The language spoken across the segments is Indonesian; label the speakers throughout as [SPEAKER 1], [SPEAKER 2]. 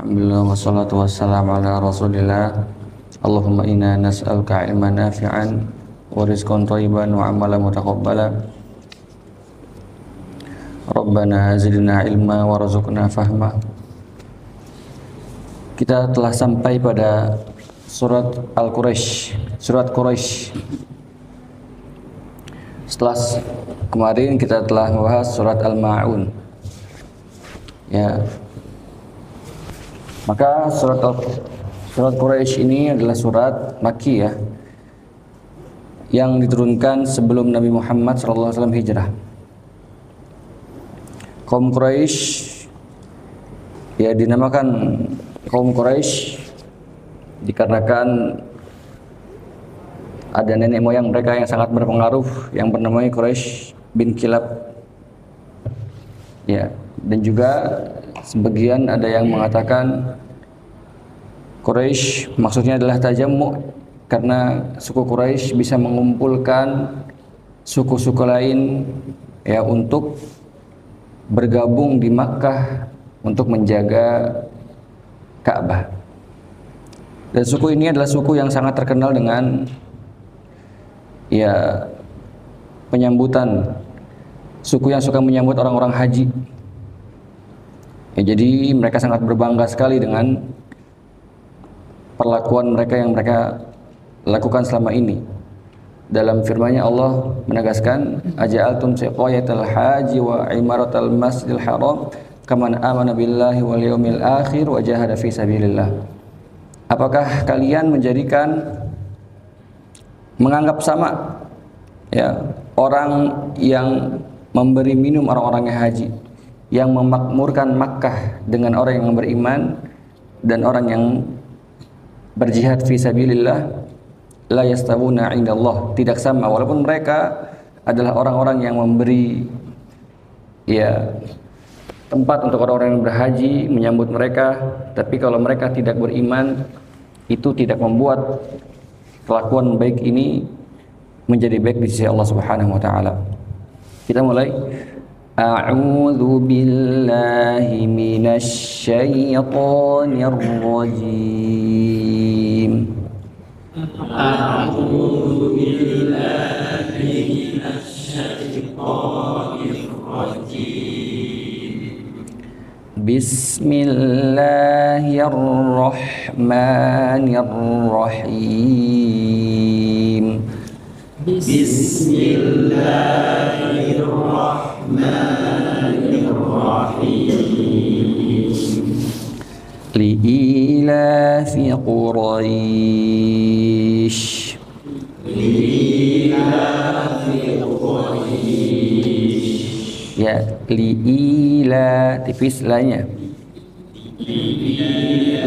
[SPEAKER 1] Alhamdulillah wassalatu wassalamu ala rasulillah. Allahumma inna nas'aluka ilman nafi'an wa rizqan thayyiban wa amalan mutaqabbalan. Rabbana zidna ilma warzuqna fahma. Kita telah sampai pada surat Al-Quraisy, surat Quraisy. Setelah kemarin kita telah membahas surat Al-Ma'un. Ya. Maka surat Quraisy ini adalah surat Makkiyah yang diturunkan sebelum Nabi Muhammad SAW hijrah. Kaum Quraisy ya dinamakan kaum Quraisy dikarenakan ada nenek moyang mereka yang sangat berpengaruh yang bernama Quraisy bin Kilab. Ya, dan juga sebagian ada yang mengatakan Quraisy maksudnya adalah tajammu karena suku Quraisy bisa mengumpulkan suku-suku lain ya untuk bergabung di Makkah untuk menjaga Ka'bah. Dan suku ini adalah suku yang sangat terkenal dengan ya penyambutan, suku yang suka menyambut orang-orang haji. Ya, jadi mereka sangat berbangga sekali dengan perlakuan mereka yang mereka lakukan selama ini. Dalam firman-Nya Allah menegaskan, aja'altum siqayatal haji wa imaratal masjidil haram kaman amana billahi wal yaumil akhir wa jahada fi sabilillah. Apakah kalian menganggap sama ya orang yang memberi minum orang-orang yang haji, yang memakmurkan Makkah dengan orang yang beriman dan orang yang berjihad fi sabilillah, la yastawuna indallah, tidak sama walaupun mereka adalah orang-orang yang memberi ya tempat untuk orang-orang yang berhaji menyambut mereka, tapi kalau mereka tidak beriman itu tidak membuat kelakuan baik ini menjadi baik di sisi Allah Subhanahu wa taala. Kita mulai. A'udzu billahi minasy syaithanir rajim. A'udzu billahi minasy syaithanir rajim. Bismillahirrahmanirrahim. Bismillahirrahmanirrahim. Li'ilafi Quraisy. Li'ilafi Quraisy. Ya, li'ila tipis lanya. Li'ila.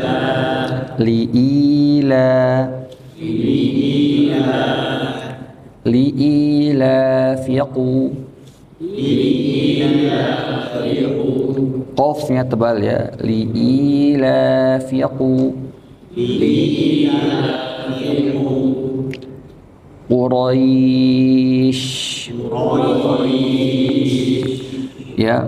[SPEAKER 1] Li'ilafiqu. Qafnya tebal ya. Li'ilafiqu. Quraisy. Ya.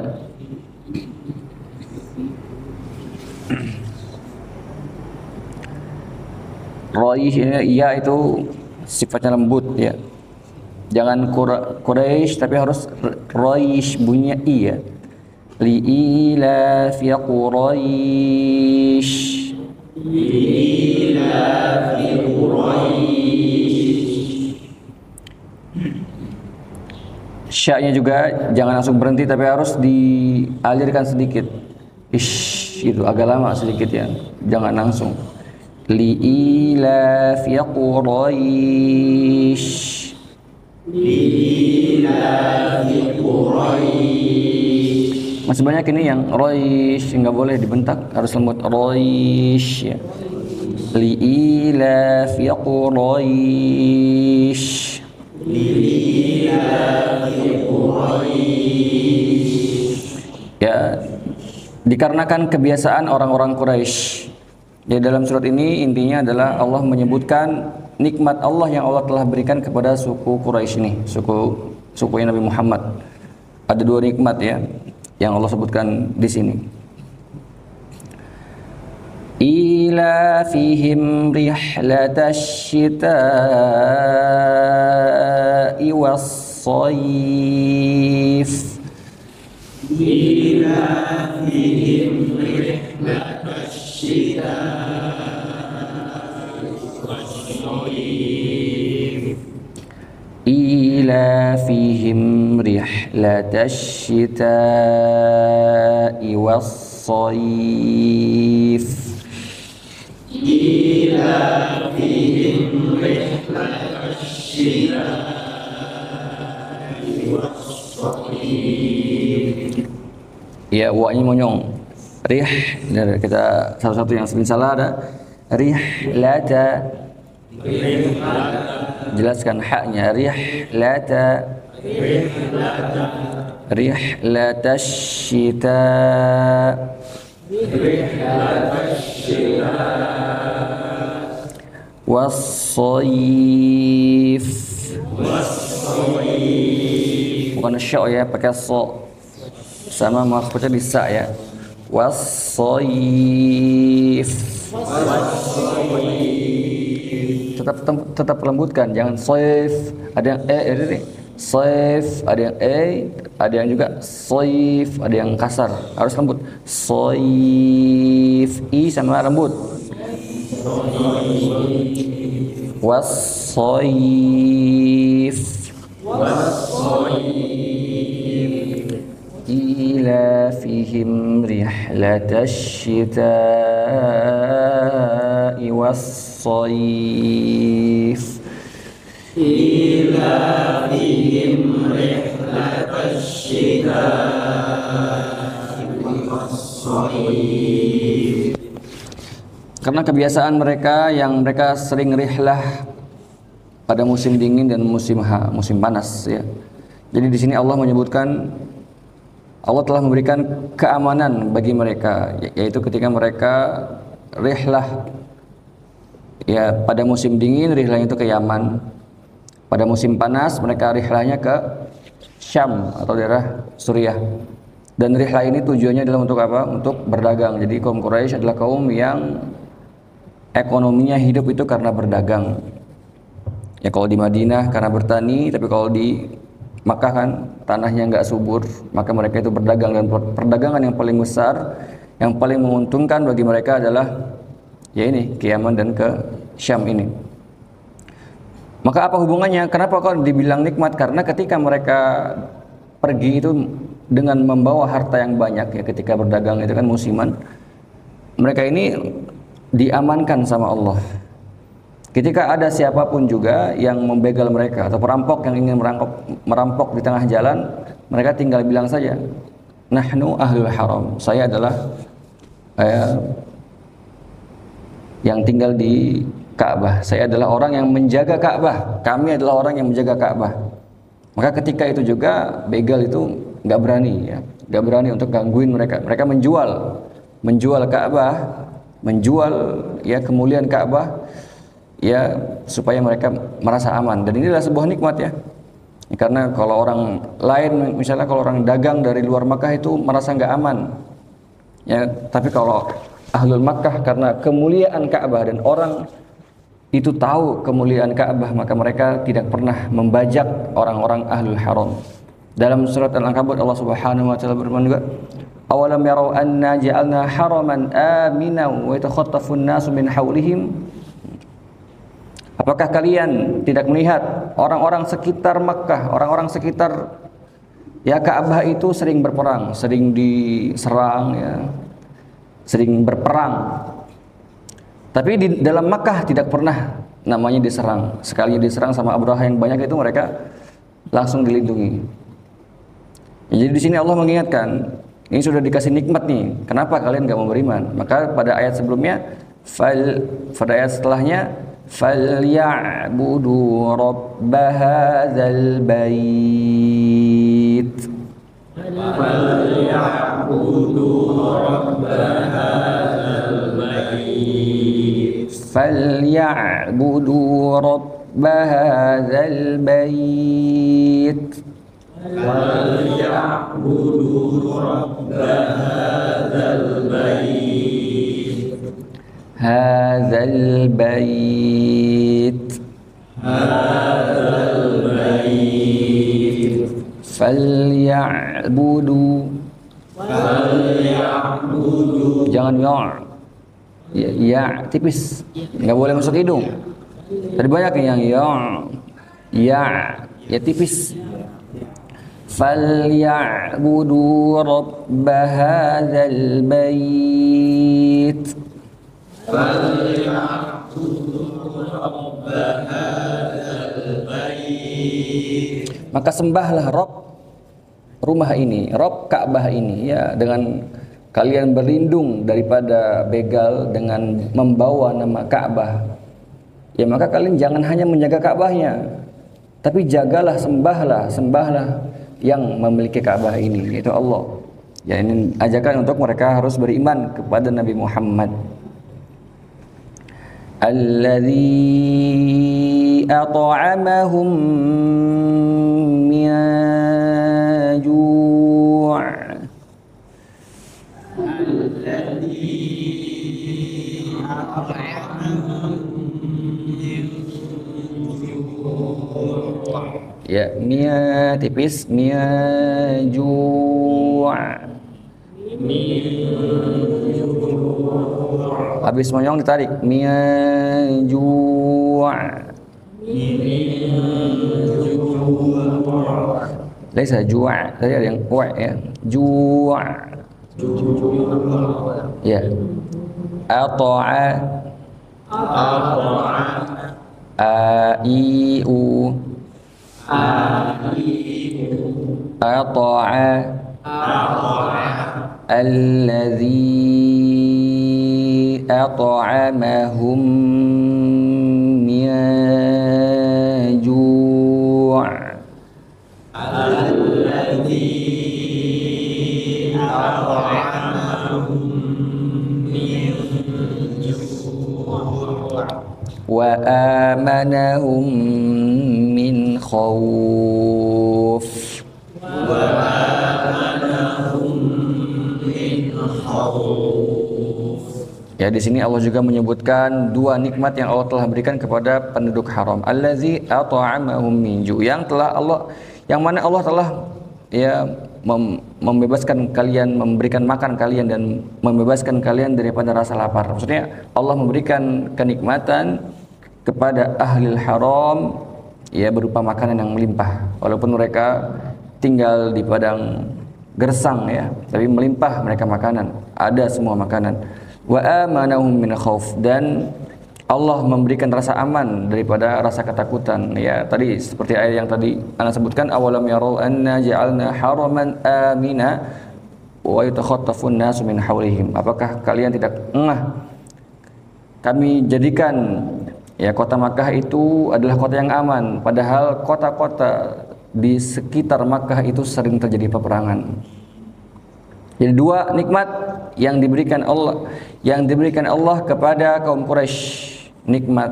[SPEAKER 1] Quraisy ya itu sifatnya lembut ya. Jangan Quraisy tapi harus Quraisy bunyinya i ya. Li'ila fi Quraisy. Li'ila fi Quraisy. Sya-nya juga jangan langsung berhenti tapi harus dialirkan sedikit. Ish, itu agak lama sedikit ya. Jangan langsung. Li'ila fi Quraisy. Masih banyak ini yang Quraisy nggak boleh dibentak, harus lembut Quraisy ya. Li'ila fi Quraisy. Ya, dikarenakan kebiasaan orang-orang Quraisy. Ya, dalam surat ini intinya adalah Allah menyebutkan nikmat Allah yang Allah telah berikan kepada suku Quraisy ini, suku Nabi Muhammad. Ada dua nikmat ya yang Allah sebutkan di sini. إيلافهم رحلة الشتاء والصيف
[SPEAKER 2] إيلافهم رحلة الشتاء والصيف
[SPEAKER 1] إيلافهم رحلة الشتاء والصيف
[SPEAKER 2] إيلافهم رحلة الشتاء والصيف.
[SPEAKER 1] Ya, wa-nya monyong. Rih, kita satu-satu yang sering salah ada. Rihlata. Jelaskan haknya. Rihlata. Rihlata syita. Was-sayif. Bukan sya ya, pakai so. Sama maksudnya di sa ya. Was-sayif. Tetap lembutkan, jangan sayif. Ada yang ini. Sayif, ada yang ada yang juga sayif, ada yang kasar. Harus lembut. Sayif, i sama lembut. Was-sayif. إيلافهم رحلة الشتاء والصيف
[SPEAKER 2] إيلافهم رحلة الشتاء والصيف.
[SPEAKER 1] Karena kebiasaan mereka yang mereka sering rihlah pada musim dingin dan musim panas ya. Jadi di sini Allah menyebutkan Allah telah memberikan keamanan bagi mereka, yaitu ketika mereka rihlah ya pada musim dingin rihlahnya itu ke Yaman. Pada musim panas mereka rihlahnya ke Syam atau daerah Suriah. Dan rihlah ini tujuannya adalah untuk apa? Untuk berdagang. Jadi kaum Quraisy adalah kaum yang ekonominya hidup itu karena berdagang. Ya kalau di Madinah karena bertani, tapi kalau di Makkah kan tanahnya nggak subur, maka mereka itu berdagang, dan perdagangan yang paling besar, yang paling menguntungkan bagi mereka adalah ya ini ke Yaman dan ke Syam ini. Maka apa hubungannya? Kenapa kok dibilang nikmat? Karena ketika mereka pergi itu dengan membawa harta yang banyak ya, ketika berdagang itu kan musiman, mereka ini diamankan sama Allah. Ketika ada siapapun juga yang membegal mereka atau perampok yang ingin merampok di tengah jalan, mereka tinggal bilang saja, nahnu ahlul haram, saya adalah yang tinggal di Ka'bah, saya adalah orang yang menjaga Ka'bah, kami adalah orang yang menjaga Ka'bah. Maka ketika itu juga begal itu nggak berani ya, nggak berani untuk gangguin mereka. Mereka menjual Ka'bah, menjual ya kemuliaan Ka'bah ya supaya mereka merasa aman. Dan ini adalah sebuah nikmat ya. Karena kalau orang lain, misalnya kalau orang dagang dari luar Makkah itu merasa nggak aman ya, tapi kalau ahlul Makkah karena kemuliaan Ka'bah dan orang itu tahu kemuliaan Ka'bah, maka mereka tidak pernah membajak orang-orang ahlul haram. Dalam surat Al-Ankabut Allah Subhanahu wa taala berfirman juga, awalam yarau anna ja'alna haraman aminan wa yatakhattafu an-nasu min hawlihim. Apakah kalian tidak melihat orang-orang sekitar Makkah, orang-orang sekitar ya Ka'bah itu sering berperang, sering diserang ya, sering berperang. Tapi di dalam Makkah tidak pernah namanya diserang. Sekali diserang sama Abraha yang banyak itu mereka langsung dilindungi. Jadi di sini Allah mengingatkan, ini sudah dikasih nikmat nih, kenapa kalian gak mau beriman? Maka pada ayat sebelumnya, pada ayat setelahnya, فَلْيَعْبُدُوا رَبَّ هَذَا الْبَيْتِ فَلْيَعْبُدُوا رَبَّ هَذَا الْبَيْتِ hadzal bait falyabudu jangan ya tipis, nggak boleh masuk hidung. Tadi banyak yang ya tipis. Falyabudu rabb hadzal bait maka sembahlah Rabb rumah ini, Rabb Ka'bah ini, ya, dengan kalian berlindung daripada begal dengan membawa nama Ka'bah. Ya, maka kalian jangan hanya menjaga Ka'bahnya, tapi jagalah, sembahlah yang memiliki Ka'bah ini, yaitu Allah. Ya, ini ajakan untuk mereka harus beriman kepada Nabi Muhammad. Alladzi at'amahum min ju' ya, mia tipis, mia ju' habis monyong ditarik, mia ju' laisa ju' tadi ada yang wa ya, ju' ya, ata'a aiu ata'a alladzi at'amahum min ju' wa amanahum min khawf. Ya, di sini Allah juga menyebutkan dua nikmat yang Allah telah berikan kepada penduduk haram. Allazi at'amahum min ju', yang mana Allah telah ya membebaskan kalian, memberikan makan kalian dan membebaskan kalian daripada rasa lapar. Maksudnya Allah memberikan kenikmatan kepada ahlil haram ya berupa makanan yang melimpah, walaupun mereka tinggal di padang gersang ya, tapi melimpah mereka makanan, ada semua makanan. Wa amanahum min khauf, dan Allah memberikan rasa aman daripada rasa ketakutan. Ya, tadi seperti ayat yang tadi ana sebutkan, awalam yarau anna ja'alna haraman amina wa yatakhattafun nasu min haulihim. Apakah kalian tidak kami jadikan ya kota Makkah itu adalah kota yang aman, padahal kota-kota di sekitar Makkah itu sering terjadi peperangan. Jadi dua nikmat yang diberikan Allah kepada kaum Quraisy, nikmat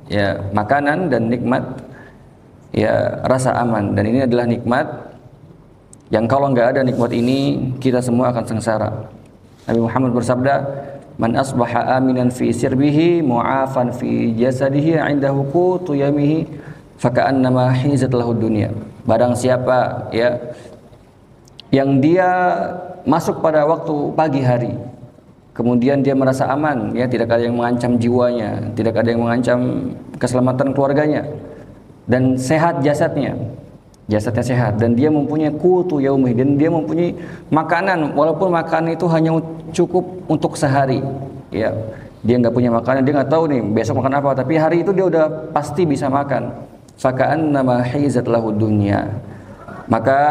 [SPEAKER 1] ya makanan dan nikmat ya rasa aman. Dan ini adalah nikmat yang kalau nggak ada nikmat ini kita semua akan sengsara. Nabi Muhammad bersabda, man asbaha aminan fi sirbihi mu'afan fi jasadihi 'indahu qutu yamihi faka'annama hizat lahu dunya. Barang siapa ya yang dia masuk pada waktu pagi hari, kemudian dia merasa aman, ya, tidak ada yang mengancam jiwanya, tidak ada yang mengancam keselamatan keluarganya, dan sehat jasadnya sehat, dan dia mempunyai qutu yaumih, dan dia mempunyai makanan, walaupun makanan itu hanya cukup untuk sehari, ya, dia nggak punya makanan, dia nggak tahu nih besok makan apa, tapi hari itu dia udah pasti bisa makan. Faka'annama hizat lahu dunya, maka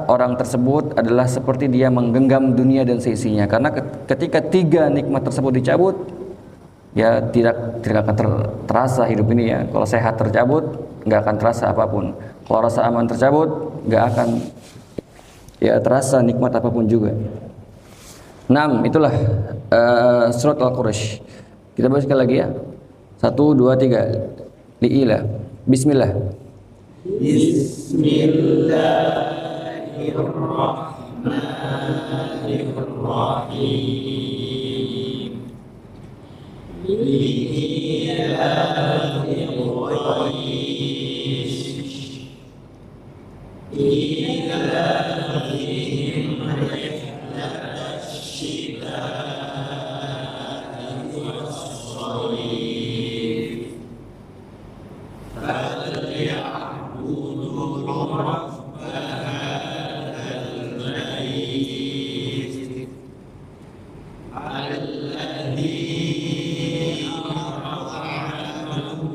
[SPEAKER 1] orang tersebut adalah seperti dia menggenggam dunia dan seisinya, karena ketika tiga nikmat tersebut dicabut, ya tidak akan terasa hidup ini ya. Kalau sehat tercabut, nggak akan terasa apapun. Kalau rasa aman tercabut, nggak akan ya terasa nikmat apapun juga. 6, itulah surat Al-Quraish. Kita baca sekali lagi ya. 1, 2, 3. Li'ilah. Bismillah.
[SPEAKER 2] Bismillahirrahmanirrahim. لإيلاف قريش إيلافهم رحلة الشتاء والصيف فليعبدوا رب هذا البيت الذي أطعمهم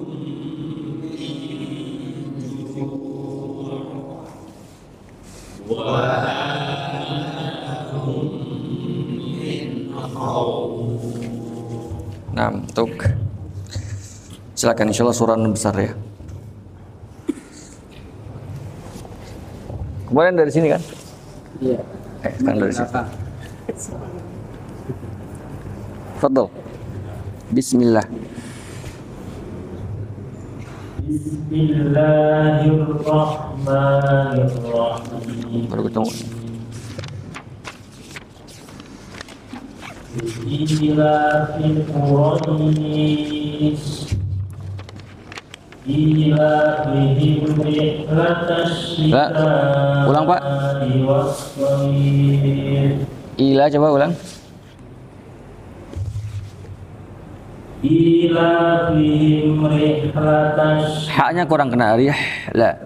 [SPEAKER 2] من جوع وآمنهم من خوف.
[SPEAKER 1] Nah, untuk silakan, insyaallah surah besar ya. Kemudian dari sini kan?
[SPEAKER 3] Iya.
[SPEAKER 1] Sekarang dari sini. Fadl. Bismillah.
[SPEAKER 3] Bismillahirrahmanirrahim.
[SPEAKER 1] Baru ketemu.
[SPEAKER 3] Ilafil Quraish ilafihim rihlatash shita'i
[SPEAKER 1] Ulang, Pak.
[SPEAKER 3] was-sayf
[SPEAKER 1] Ila, coba ulang.
[SPEAKER 3] ilafihim rihlatash
[SPEAKER 1] Haknya kurang kena, la.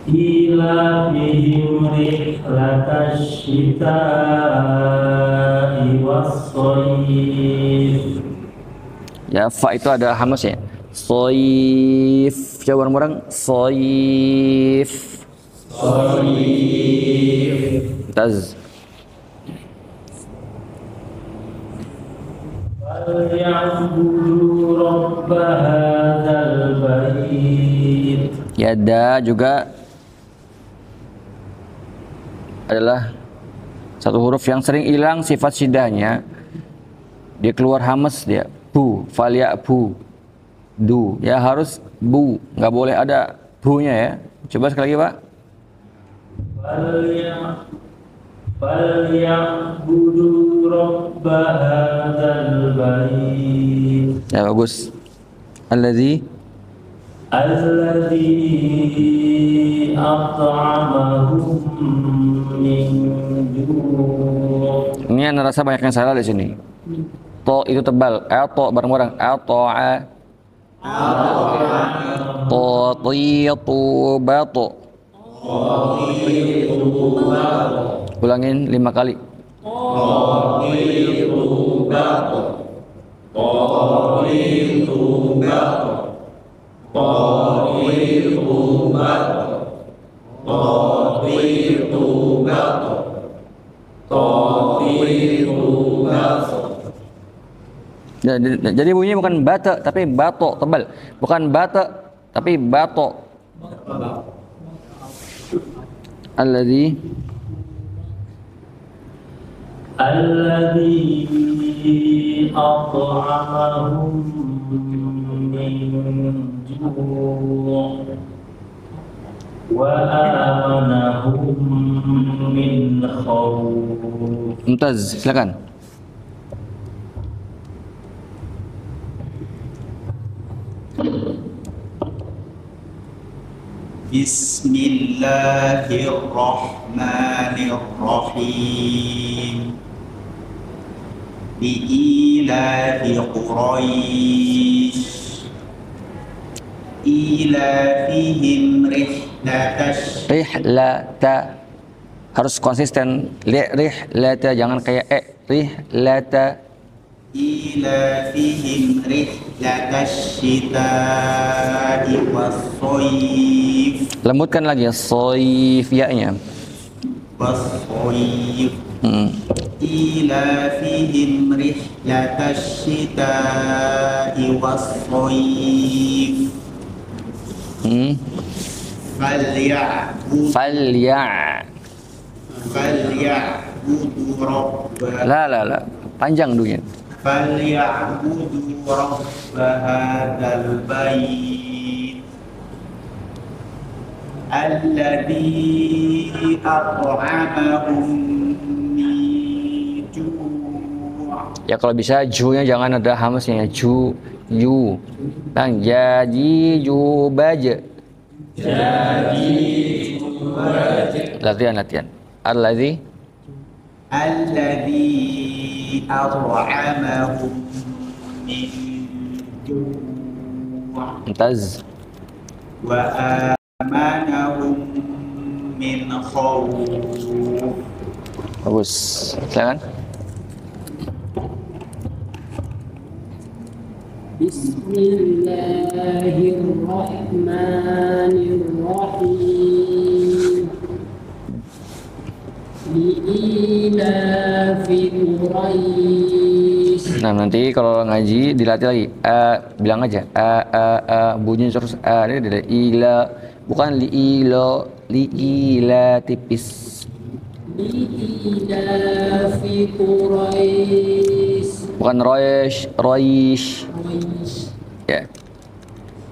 [SPEAKER 3] ilafihim rihlatash shita'i was-sayf.
[SPEAKER 1] Ya, fa itu ada hamas ya. Soif. Coba bareng-bareng. Soif. Taz.
[SPEAKER 3] Falyabudu rabb hadzal bait.
[SPEAKER 1] Yada juga adalah satu huruf yang sering hilang sifat syidahnya. Dia keluar hamas dia. Bu, falya bu, du, ya harus bu, nggak boleh ada bu-nya ya. Coba sekali lagi, Pak.
[SPEAKER 3] Falyabudu rabb hadzal bait.
[SPEAKER 1] Ya bagus. Alladzi
[SPEAKER 3] at'amahum min ju'.
[SPEAKER 1] ini anda rasa banyak yang salah di sini. To itu tebal. To bareng-bareng. To'a. To tu bato. Ulangin 5 kali. Jadi bunyinya bukan bata tapi bato, tebal. Bukan bata tapi bato. Alladzi
[SPEAKER 3] at'amahum min ju' wa amanahum min khawf.
[SPEAKER 1] Mumtaz, silakan.
[SPEAKER 2] Bismillahirrahmanirrahim. Li'ilafi Quraisy ilafihim
[SPEAKER 1] Rihlata harus konsisten. Rihlata jangan kayak rihlata.
[SPEAKER 2] ilafihim rihlatash shita'i was-sayf
[SPEAKER 1] Lembutkan lagi soif ya-nya.
[SPEAKER 2] was-sayf ilafihim rihlatash shita'i was-sayf falyabudu rabbah
[SPEAKER 1] La panjang dunya.
[SPEAKER 2] falyabudu rabb hadzal bait alladzi at'amahum min ju'
[SPEAKER 1] Ya kalau bisa ju-nya jangan ada hamznya, ju, ju. Bang, jadi jubaja. Latihan. Alladzi
[SPEAKER 2] Alladzi at'amahum min ju'
[SPEAKER 1] mumtaz.
[SPEAKER 2] wa amanahum min khawf.
[SPEAKER 1] Bagus. Silakan.
[SPEAKER 4] Bismillahirrahmanirrahim. Li'ilafi Quraisy.
[SPEAKER 1] Nah, nanti kalau ngaji dilatih lagi. Bilang aja bunyi terus ini dari ila, bukan liila tipis.
[SPEAKER 4] Li'ilafi Quraisy.
[SPEAKER 1] Bukan roish. Ya.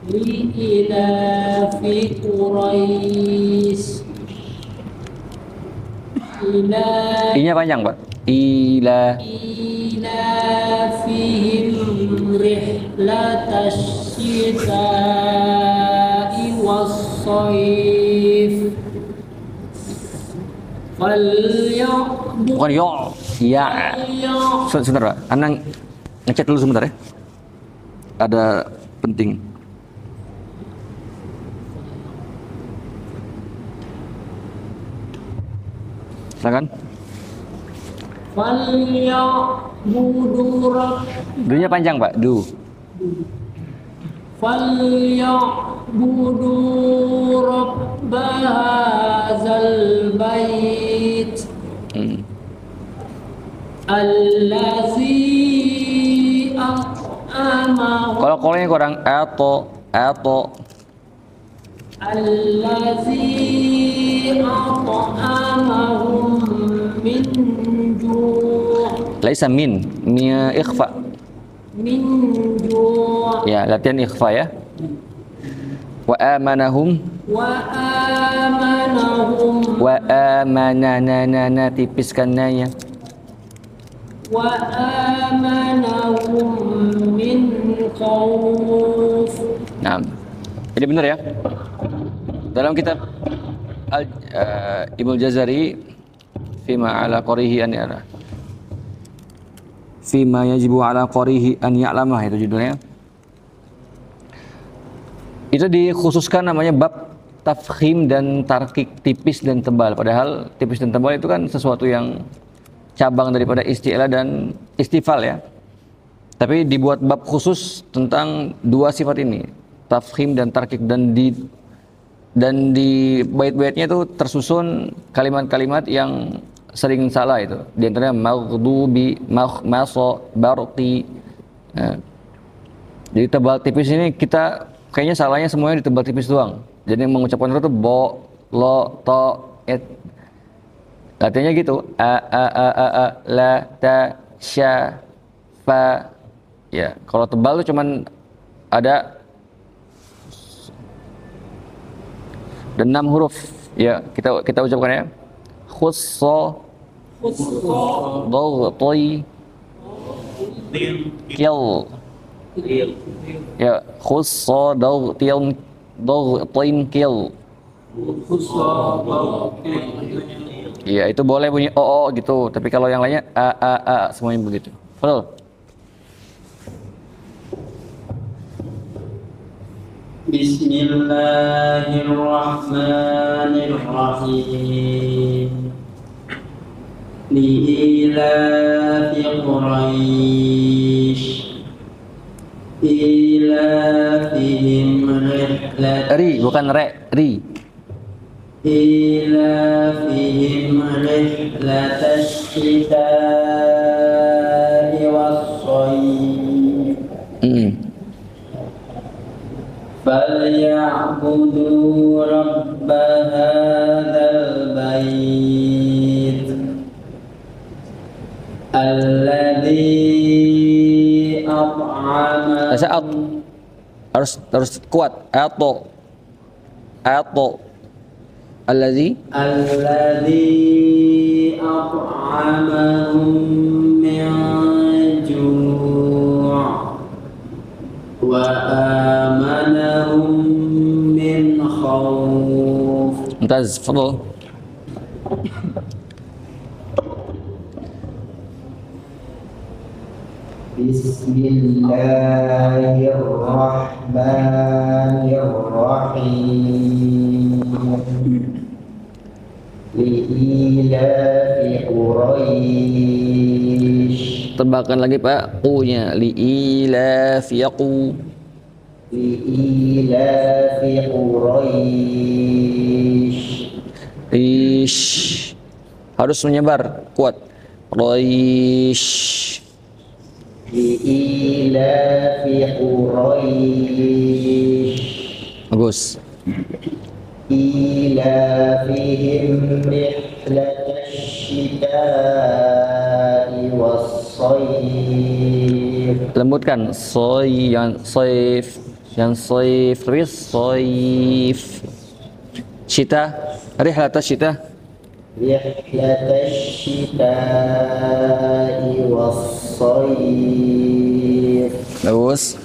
[SPEAKER 4] Li'ilafi Quraisy.
[SPEAKER 1] I-nya panjang, Pak. Ila.
[SPEAKER 4] Ilafihim rihlatash syita'i was-shayf.
[SPEAKER 1] Bukan yo. Ya. Sebentar, Pak. Anang ngecek dulu sebentar ya. Ada penting. Silakan.
[SPEAKER 4] Falyabudu rabb.
[SPEAKER 1] Du-nya panjang, Pak. Du.
[SPEAKER 4] Falyabudu rabb hadzal bait. Allazi at'amahum.
[SPEAKER 1] Kalau kolanya kurang atau
[SPEAKER 4] Allazi at'amahum min ju'.
[SPEAKER 1] laisa min ikhfa.
[SPEAKER 4] Min ju'.
[SPEAKER 1] Ya, latihan ikhfa ya. Wa amanahum. Wa amanana tipiskan nanya.
[SPEAKER 4] Wa amanahum min khawf.
[SPEAKER 1] Nah, jadi benar ya. Dalam kitab Ibnu Jazari fima ala qarihi an ya'la. Fima yajibu ala qarihi an ya'lamah, itu judulnya. Itu dikhususkan namanya bab tafkhim dan tarkik, tipis dan tebal. Padahal tipis dan tebal itu kan sesuatu yang cabang daripada isti'la dan istifal ya. Tapi dibuat bab khusus tentang dua sifat ini, tafkhim dan tarkik, dan di bait-baitnya itu tersusun kalimat-kalimat yang sering salah itu. Di antaranya maghdubi, maso, barqi. Nah, jadi tebal tipis ini kita kayaknya salahnya semuanya di tebal tipis doang. Jadi mengucapkan itu bo, lo, to, et. Latihannya gitu. La, ta, sya, fa. Ya, kalau tebal itu cuman ada 6 huruf. Ya, kita ucapkan ya. Khussa, dhaghti, kil. Ya, khussa, dhaghtin, kil. Iya, itu boleh bunyi o gitu, tapi kalau yang lainnya a semuanya begitu. Betul.
[SPEAKER 4] Bismillahirrahmanirrahim. Li'ilafi Quraisy. Ilafihim rihlat.
[SPEAKER 1] Ri, bukan re, ri.
[SPEAKER 4] إيلافهم رحلة الشتاء والصيف فليعبدوا رب هذا البيت الذي أطعمهم.
[SPEAKER 1] Harus kuat. Atau Alladzi
[SPEAKER 4] أطعمهم من وآمنهم من خوف.
[SPEAKER 1] ممتاز، تفضل.
[SPEAKER 4] بسم الله الرحمن الرحيم. لإيلاف قريش.
[SPEAKER 1] Tebakan lagi Pak, U-nya. Li'ilaf yaqu.
[SPEAKER 4] لإيلاف قريش.
[SPEAKER 1] Ish. Harus menyebar, kuat. Quraish.
[SPEAKER 4] لإيلاف قريش.
[SPEAKER 1] Bagus.
[SPEAKER 4] إيلافهم رحلة الشتاء والصيف.
[SPEAKER 1] Lembutkan. Soy, yang soif. Yang soif. Tapi soif. Syita. Rihlat syita.
[SPEAKER 4] رحلة الشتاء والصيف.
[SPEAKER 1] Bagus.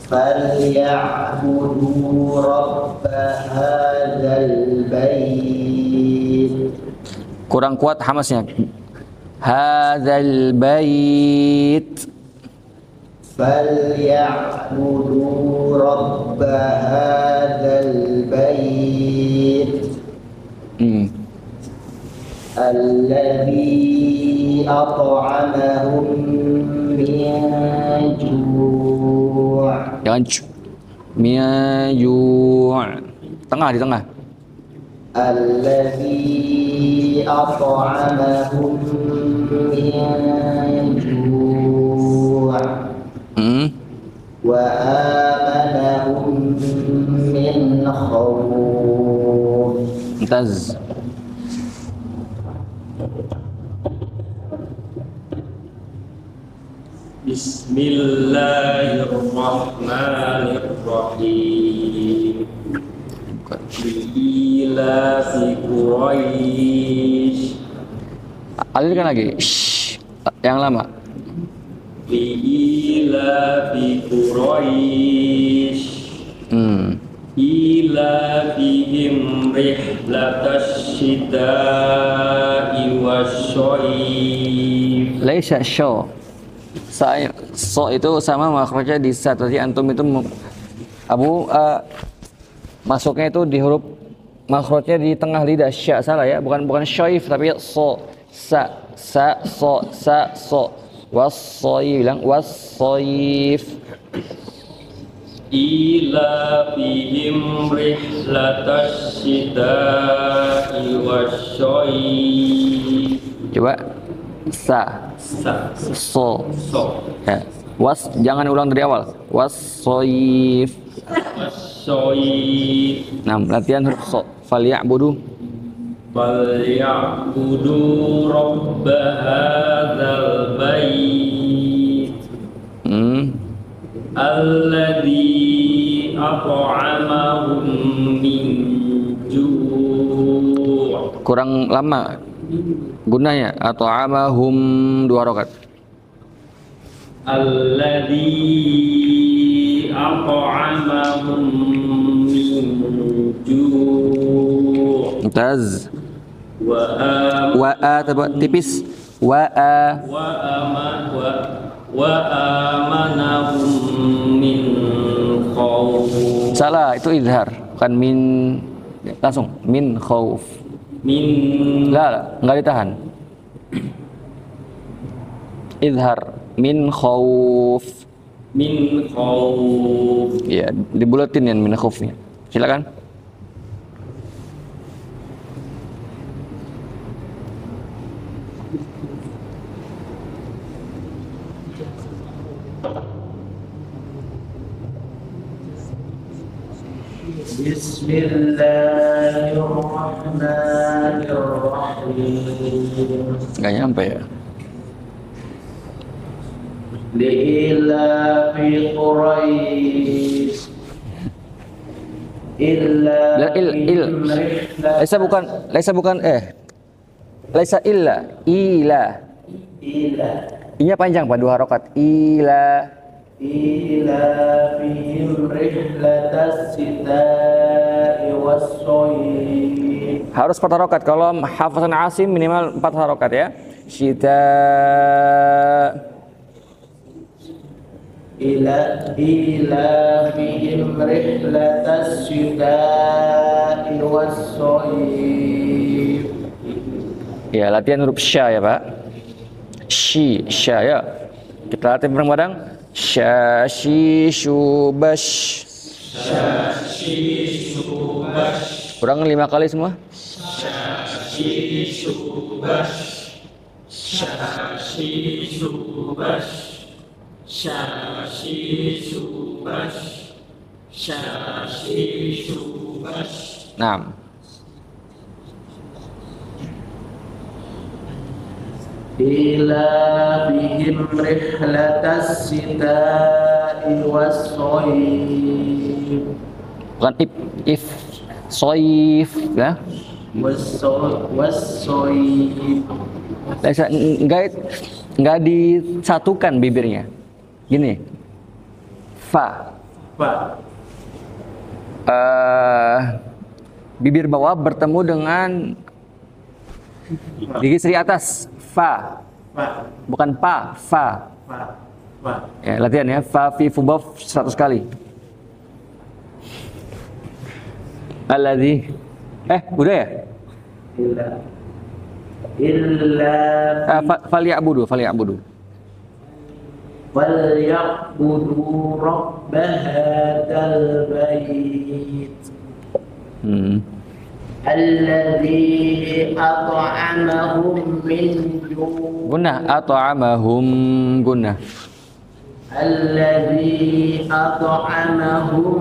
[SPEAKER 4] فليعبدوا رب هذا البيت.
[SPEAKER 1] Kurang kuat hamasnya. Hadzal bait.
[SPEAKER 4] فليعبدوا رب هذا البيت الذي أطعمهم من جوع.
[SPEAKER 1] Jangan miaju. Tengah, di tengah.
[SPEAKER 4] الذي أطعمهم من جوع وآمنهم من خوف.
[SPEAKER 1] Mumtaz.
[SPEAKER 3] Bismillahirrahmanirrahim. Li'ilafi Quraisy.
[SPEAKER 1] Alirkan lagi. Shh. Yang lama.
[SPEAKER 3] Li'ilafi Quraisy. Ilafihim rihlatash shita'i wasyayf.
[SPEAKER 1] Laisa syaw. So itu sama makhrajnya di sa. Tadi antum itu Abu masuknya itu di huruf makhrajnya di tengah lidah. Sya salah ya, bukan syaif tapi so. Sa so sa so. Was-sayf, bilang was-sayf.
[SPEAKER 3] Ilafihim rihlatash shita'i wasyayf.
[SPEAKER 1] Coba sa so ya. Was jangan ulang dari awal. Was-sayf.
[SPEAKER 3] Wasyayf.
[SPEAKER 1] Nah, latihan huruf so. Falyabudu.
[SPEAKER 3] Falyabudu rabb hadzal bait. Alladzi at'amahum min ju'.
[SPEAKER 1] Kurang lama gunanya. Atau amahum 2 rakaat.
[SPEAKER 3] Alladzi at'amahum min ju'.
[SPEAKER 1] Mumtaz.
[SPEAKER 3] Wa
[SPEAKER 1] tipis.
[SPEAKER 3] amanahum min khawf.
[SPEAKER 1] Salah, itu izhar, bukan min. Langsung min khauf. Enggak ditahan. Izhar min khauf. Ya, dibulatin ya min khaufnya. Silakan.
[SPEAKER 4] Bismillahirrahmanirrahim.
[SPEAKER 1] Nggak nyampe ya.
[SPEAKER 4] Li'ilafi Quraisy.
[SPEAKER 1] Laisa illa.
[SPEAKER 4] Ila.
[SPEAKER 1] Inya panjang Pak, 2 harokat. Ila.
[SPEAKER 4] إيلافهم رحلة الشتاء والصيف.
[SPEAKER 1] Harus 4 harokat. Kalau hafasan Asim minimal 4 harokat ya. Syita.
[SPEAKER 4] إيلافهم رحلة الشتاء والصيف.
[SPEAKER 1] Ya, latihan huruf sya ya Pak. Sya ya. Kita latihan bareng-bareng. Sya, shi, shu, bash. Sya, shi, shu, bash. Kurang 5 kali semua. Sya, shi, shu, bash. Sya, shi, shu, bash. Sya, shi, shu, bash. Sya, shi, shu, bash. Nah.
[SPEAKER 4] إيلافهم رحلة الشتاء والصيف.
[SPEAKER 1] Bukan if soif ya.
[SPEAKER 4] والصيف.
[SPEAKER 1] Nggak disatukan bibirnya. Gini. Fa. Bibir bawah bertemu dengan gigi seri atas. Fa. Bukan pa, fa. Ya, latihan ya. Fa fi fu baf 100 kali. Alladzi. Udah ya?
[SPEAKER 4] Illa
[SPEAKER 1] Falyabudu.
[SPEAKER 4] فليعبدوا رب هذا البيت الذي أطعمهم من جوع.
[SPEAKER 1] Gunnah at'amahum gunnah.
[SPEAKER 4] الذي أطعمهم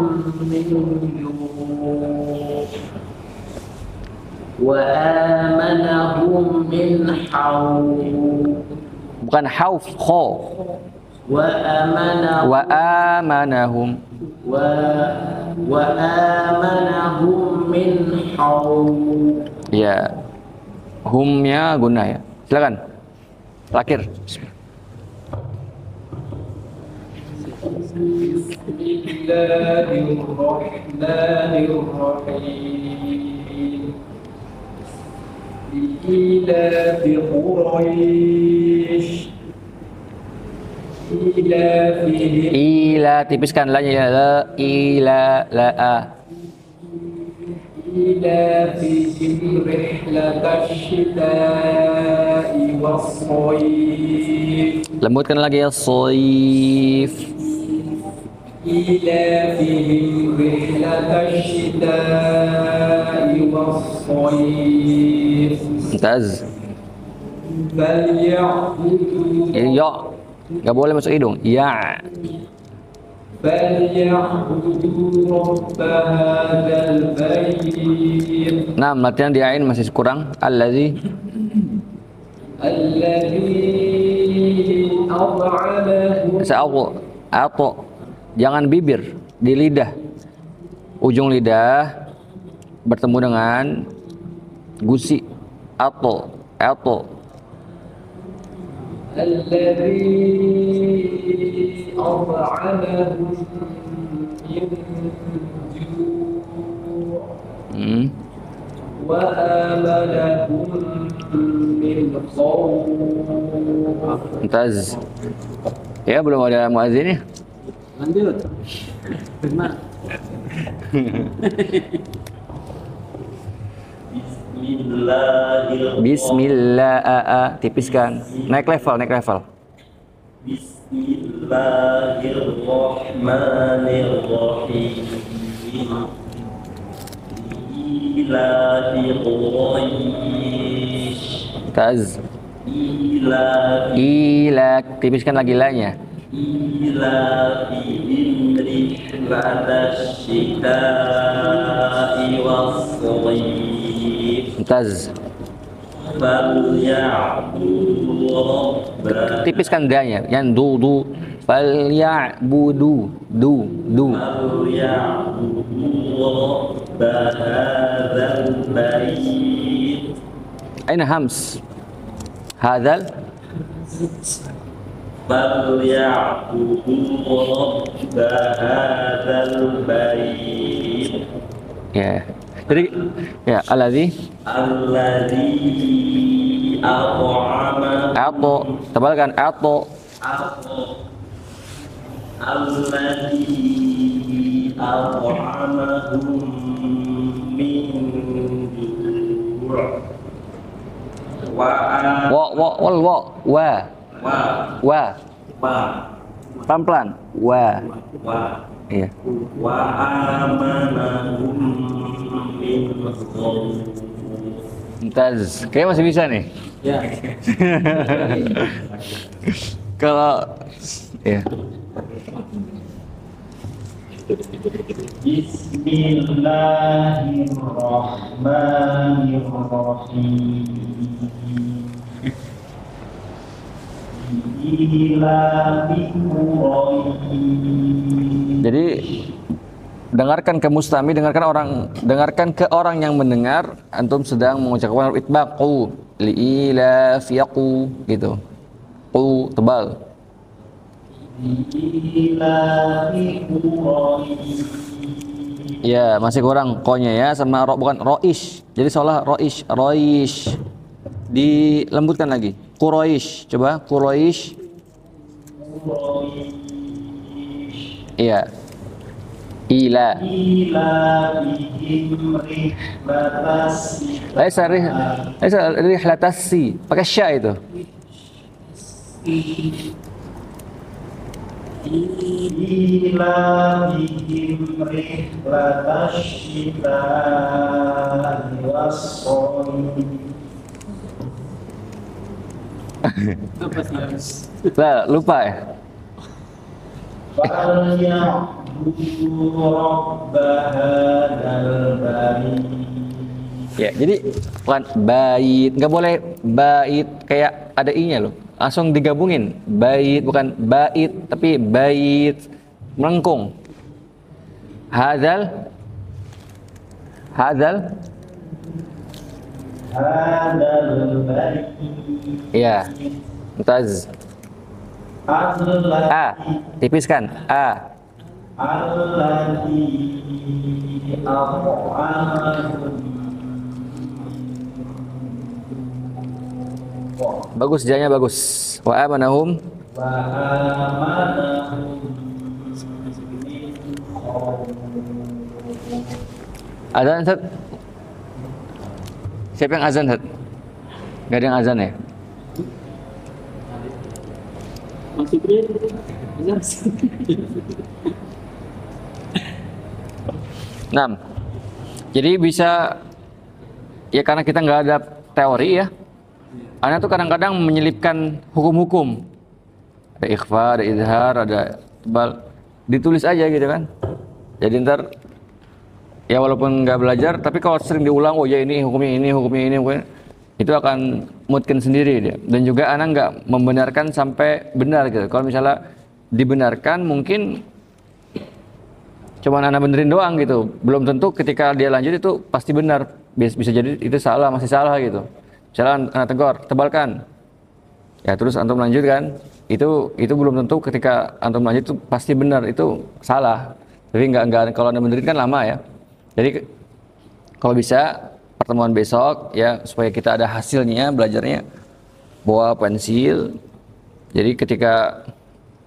[SPEAKER 4] من جوع وآمنهم من خوف.
[SPEAKER 1] Bukan hauf, kho. وآمنهم
[SPEAKER 4] وآمنهم من خوف.
[SPEAKER 1] Ya. Humnya gunnah ya. Silakan. Terakhir.
[SPEAKER 5] Bismillahirrahmanirrahim. Ilafi Quraisy. Ilafihim.
[SPEAKER 1] Ila tipiskan la nya la ila la a.
[SPEAKER 5] إلافهم رحلة الشتاء والصيف.
[SPEAKER 1] Lembutkan lagi ya soif.
[SPEAKER 5] إلافهم رحلة الشتاء والصيف.
[SPEAKER 1] Mumtaz.
[SPEAKER 5] فليعبدوا
[SPEAKER 1] Ya. Enggak boleh masuk hidung. Ya.
[SPEAKER 5] فليعبدوا رب هذا البيت
[SPEAKER 1] Nah, latihan di ain masih kurang. Allazi.
[SPEAKER 5] الذي أطعمهم.
[SPEAKER 1] Atau jangan bibir, di lidah. Ujung lidah bertemu dengan gusi. Atau
[SPEAKER 5] الذي أطعمهم من جوع وآمنهم من خوف.
[SPEAKER 1] Mumtaz. Ya, belum ada muazzinnya.
[SPEAKER 6] Lanjut. Firman.
[SPEAKER 1] Bismillah. Tipiskan. Naik level.
[SPEAKER 3] Bismillahirrahmanirrahim. Ilafi Quraisy.
[SPEAKER 1] Mumtaz. Ila. Tipiskan lagi la-nya.
[SPEAKER 3] إلافهم رحلة الشتاء والصيف.
[SPEAKER 1] Mumtaz.
[SPEAKER 3] فليعبدوا رب.
[SPEAKER 1] Tipiskan da-nya. Yang du. Falyabudu. Du.
[SPEAKER 3] فليعبدوا رب هذا البيت.
[SPEAKER 1] Aina hams? Hadzal.
[SPEAKER 3] فليعبدوا رب هذا البيت
[SPEAKER 1] Ya. Jadi ya alladzi
[SPEAKER 3] الذي أطعمهم
[SPEAKER 1] ato tebalkan ato
[SPEAKER 3] الذي أطعمهم من جوع
[SPEAKER 1] wa pelan-pelan wa iya
[SPEAKER 3] وآمنهم من خوف.
[SPEAKER 1] Mumtaz. Kayaknya masih bisa nih.
[SPEAKER 6] Ya.
[SPEAKER 1] Kalau ya. Jadi dengarkan ke mustami, dengarkan ke orang yang mendengar, antum sedang mengucapkan itbaqu liila fiyaqu gitu. Qu tebal. Ya, masih kurang ko-nya ya, sama ro bukan roish. Jadi seolah roish. Dilembutkan lagi. Quraish. Coba Quraish. Iya. Ila. Laisa rihlatasi. Pakai sya itu. Lah, lupa ya? Ya, jadi bukan bait, nggak boleh bait kayak ada i-nya loh. Langsung digabungin. Bait bukan bait tapi bait melengkung. Hadzal ya. Mutaz. A, tipiskan. A. Bagus, janya bagus. Wa amanahum. Azan Ustaz? Siapa yang azan Ustaz? Gak ada yang azan ya?
[SPEAKER 6] Mas Fikri, azan.
[SPEAKER 1] 6. Jadi bisa ya karena kita nggak ada teori ya. Anak tuh kadang-kadang menyelipkan hukum-hukum. Ada ikhfa, ada izhar, ada tebal. Ditulis aja gitu kan. Jadi ntar ya walaupun nggak belajar, tapi kalau sering diulang, oh ya ini hukumnya ini, itu akan mutkin sendiri dia. Dan juga anak nggak membenarkan sampai benar gitu. Kalau misalnya dibenarkan mungkin cuman anak benerin doang gitu. Belum tentu ketika dia lanjut itu pasti benar. Bisa jadi itu salah, masih salah gitu. Misalnya anak tegur, tebalkan. Ya terus antum lanjutkan. Itu belum tentu ketika antum lanjut itu pasti benar, itu salah. Tapi enggak kalau anda benerin kan lama ya. Jadi kalau bisa pertemuan besok ya supaya kita ada hasilnya belajarnya, bawa pensil. Jadi ketika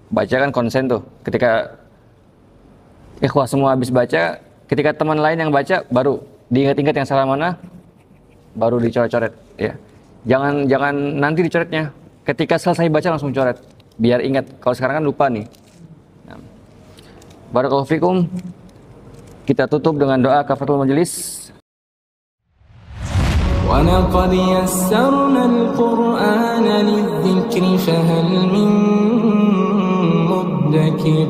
[SPEAKER 1] baca kan konsen tuh. Ketika ikhwah semua habis baca, ketika teman lain yang baca baru diingat-ingat yang salah mana, baru dicoret-coret ya. Jangan nanti dicoretnya. Ketika selesai baca langsung coret biar ingat. Kalau sekarang kan lupa nih. Nah. Barakallahu fikum. Kita tutup dengan doa kafaratul majelis.
[SPEAKER 7] ولقد يسرنا القرآن للذكر فهل من مدكر